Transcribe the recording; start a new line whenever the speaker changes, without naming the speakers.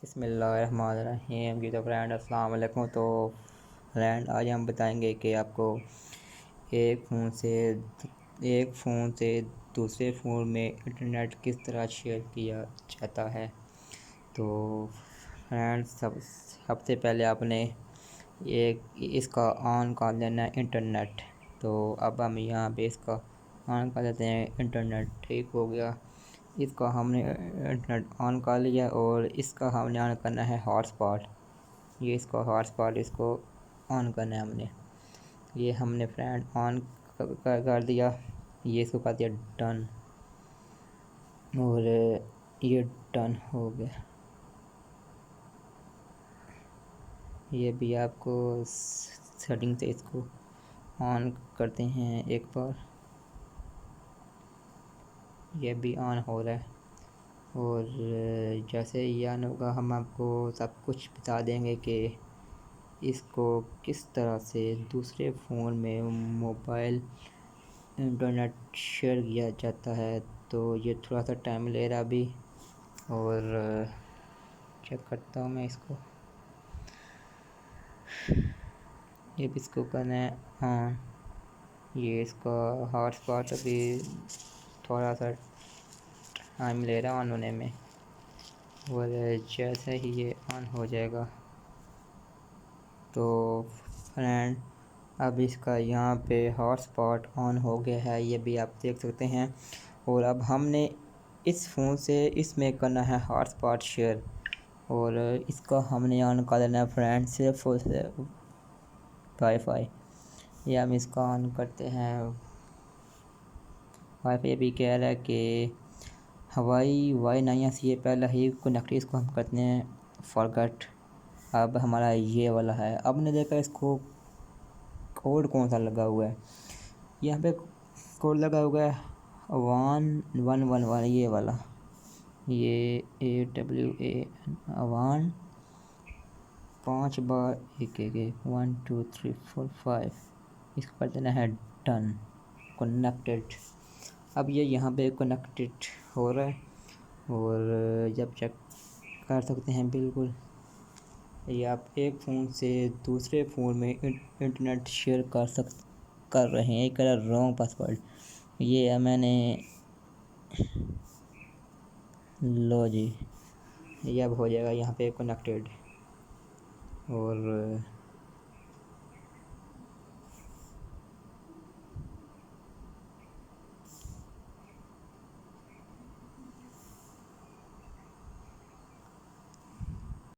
बिस्मिल्लाहिर्रहमानिर्रहीम जी। तो फ्रेंड अस्सलाम वालेकुम। तो फ्रेंड आज हम बताएंगे कि आपको एक फ़ोन से दूसरे फ़ोन में इंटरनेट किस तरह शेयर किया जाता है। तो फ्रेंड सबसे पहले आपने इसका ऑन कर लेना है इंटरनेट। तो अब हम यहाँ पे इसका ऑन कर लेते हैं इंटरनेट। ठीक हो गया, इसका हमने इंटरनेट ऑन कर लिया और इसका हमने ऑन करना है हॉटस्पॉट। ये इसका हॉटस्पॉट इसको ऑन करना है ये हमने फ्रेंड ऑन कर दिया। ये इसको कर दिया डन और ये डन हो गया। ये भी आपको सेटिंग से इसको ऑन करते हैं एक बार। ये भी ऑन हो रहा है और जैसे ही ऑन होगा हम आपको सब कुछ बता देंगे कि इसको किस तरह से दूसरे फ़ोन में मोबाइल इंटरनेट शेयर किया जाता है। तो ये थोड़ा सा टाइम ले रहा अभी और चेक करता हूँ मैं इसको। ये भी इसको करना है ऑन। ये इसका हॉटस्पॉट अभी थोड़ा सा टाइम ले रहा ऑन होने में और जैसे ही ये ऑन हो जाएगा तो फ्रेंड अब इसका यहाँ पे हॉटस्पॉट ऑन हो गया है, ये भी आप देख सकते हैं। और अब हमने इस फ़ोन से इसमें करना है हॉटस्पॉट शेयर और इसका हमने ऑन कर देना है फ्रेंड सिर्फ वाईफाई। ये हम इसका ऑन करते हैं। वाईफाई भी कह रहा है कि हवाई वाई नहीं सी पहले ही कनेक्ट, इसको हम करते हैं फॉरगेट। अब हमारा ये वाला है। अब मैंने देखा इसको कोड कौन सा लगा हुआ है, यहाँ पे कोड लगा हुआ है 1111, ये वाला, ये AWAN 5 बार 1 2 3 4 5। इसको कर देना है डन कनेक्टेड। अब ये यहाँ पे कनेक्टेड हो रहा है और जब चेक कर सकते हैं बिल्कुल ये आप एक फ़ोन से दूसरे फ़ोन में इंटरनेट शेयर कर रहे हैं। एक रॉन्ग पासवर्ड ये है मैंने, लो जी, ये अब हो जाएगा यहाँ पे कनेक्टेड। और